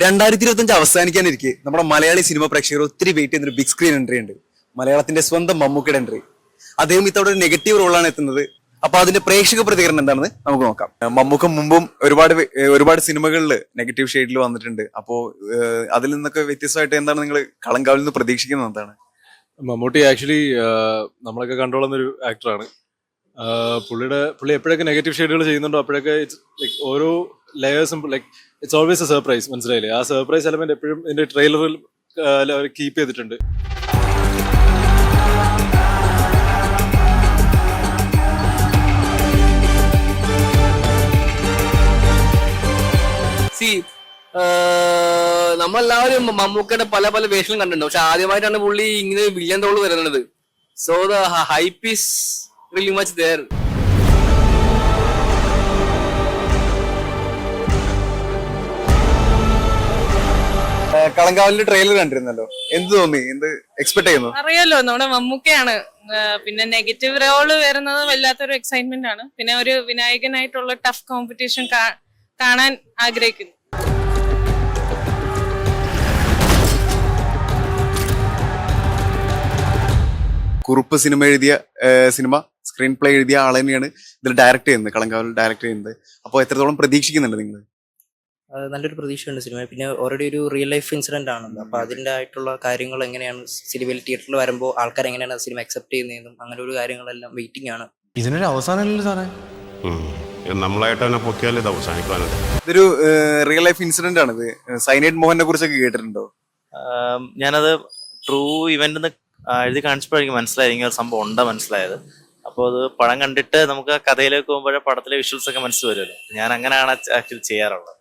2025 അവസാനിക്കാനിരിക്കെ നമ്മുടെ മലയാളി സിനിമ പ്രേക്ഷകർ ഒത്തിരി വെയിറ്റ് ചെയ്യുന്ന ഒരു ബിഗ് സ്ക്രീൻ എൻട്രി ഉണ്ട്. മലയാളത്തിന്റെ സ്വന്തം മമ്മൂക്കയുടെ എൻട്രി. അദ്ദേഹം ഇത്തവണ ഒരു നെഗറ്റീവ് റോളാണ് എത്തുന്നത്. അപ്പൊ അതിന്റെ പ്രേക്ഷക പ്രതികരണം എന്താണെന്ന് നമുക്ക് നോക്കാം. മമ്മൂക്ക മുമ്പും ഒരുപാട് സിനിമകളിൽ നെഗറ്റീവ് ഷെയ്ഡിൽ വന്നിട്ടുണ്ട്. അപ്പോ അതിൽ നിന്നൊക്കെ വ്യത്യസ്തമായിട്ട് എന്താണ് നിങ്ങൾ കളങ്കാവിൽ നിന്ന് പ്രതീക്ഷിക്കുന്നത്? എന്താണ്? മമ്മൂട്ടി ആക്ച്വലി നമ്മളൊക്കെ കണ്ടോളുന്ന ഒരു ആക്ടറാണ്. പുള്ളി എപ്പോഴൊക്കെ നെഗറ്റീവ് ഷെയ്ഡുകൾ ചെയ്യുന്നുണ്ടോ അപ്പോഴൊക്കെ ലൈക്ക് ഓരോ ലെയേഴ്സും like it's always a surprise. മനസ്സിലായില്ലേ? ആ സർപ്രൈസ് എലമെന്റ് എപ്പോഴും ഇതിന്റെ ട്രെയിലറിൽ കീപ്പ് ചെയ്തിട്ടുണ്ട്. നമ്മളെല്ലാവരും മമ്മൂക്കയുടെ പല പല വേഷങ്ങളും കണ്ടിട്ടുണ്ട്. പക്ഷെ ആദ്യമായിട്ടാണ് പുള്ളി ഇങ്ങനെ വില്ലൻ റോള് വരുന്നത്. So the hype is really much there. കളങ്കാവിന്റെ ട്രെയിലർ കണ്ടിരുന്നല്ലോ, എന്ത് തോന്നി? എന്ത് എക്സ്പെക്ട് ചെയ്യുന്നു? അറിയാലോ, നമ്മുടെ മമ്മൂക്കയാണ്. പിന്നെ നെഗറ്റീവ് റോള് വരുന്നത് വല്ലാത്തൊരു എക്സൈറ്റ്മെന്റ് ആണ്. പിന്നെ ഒരു വിനായകനായിട്ടുള്ള ടഫ് കോമ്പറ്റീഷൻ കാണാൻ ആഗ്രഹിക്കുന്നു. കുറുപ്പ് സിനിമ സ്ക്രീൻ പ്ലേ എഴുതിയ ആൾ തന്നെയാണ് ഇതിൽ ഡയറക്ട് ചെയ്യുന്നത്, കളങ്കാവിൽ ഡയറക്ട് ചെയ്യുന്നത്. അപ്പോൾ എത്രത്തോളം പ്രതീക്ഷിക്കുന്നുണ്ട് നിങ്ങൾ? നല്ലൊരു പ്രതീക്ഷയുണ്ട് സിനിമ. പിന്നെ ഓൾറെഡി ഒരു റിയൽ ലൈഫ് ഇൻസിഡന്റ് ആണല്ലോ. അപ്പൊ അതിന്റെ ആയിട്ടുള്ള കാര്യങ്ങൾ എങ്ങനെയാണ് സിനിമയിൽ തിയേറ്ററിൽ വരുമ്പോൾ ആൾക്കാർ എങ്ങനെയാണ് സിനിമ അക്സെപ്റ്റ് ചെയ്യുന്നതെന്നും അങ്ങനെ ഒരു കാര്യങ്ങളെല്ലാം വെയിറ്റിംഗ് ആണ്. ഇതിനൊരു അവസാനമല്ലല്ലോ സാറേ. നമ്മളായിട്ട് തന്നെ പൊക്കിയാൽ ഇത് അവസാനിക്കാനത്. ഇതൊരു റിയൽ ലൈഫ് ഇൻസിഡന്റ് ആണ്. ഇത് സൈനൈഡ് മോഹനെ കുറിച്ചൊക്കെ കേട്ടിട്ടുണ്ടോ? ഞാനത് ട്രൂ ഇവന്റ് എഴുതി കാണിച്ചപ്പോഴെനിക്ക് മനസ്സിലായി ഇങ്ങനെ ഒരു സംഭവം ഉണ്ടോ മനസ്സിലായത്. അപ്പോൾ അത് പടം കണ്ടിട്ട് നമുക്ക് കഥയിലേക്ക് പോകുമ്പോഴേ പടത്തിലെ വിഷ്വൽസ് ഒക്കെ മനസ്സിൽ വരുമല്ലോ. ഞാൻ അങ്ങനെയാണ് ആക്ച്വലി ചെയ്യാറുള്ളത്.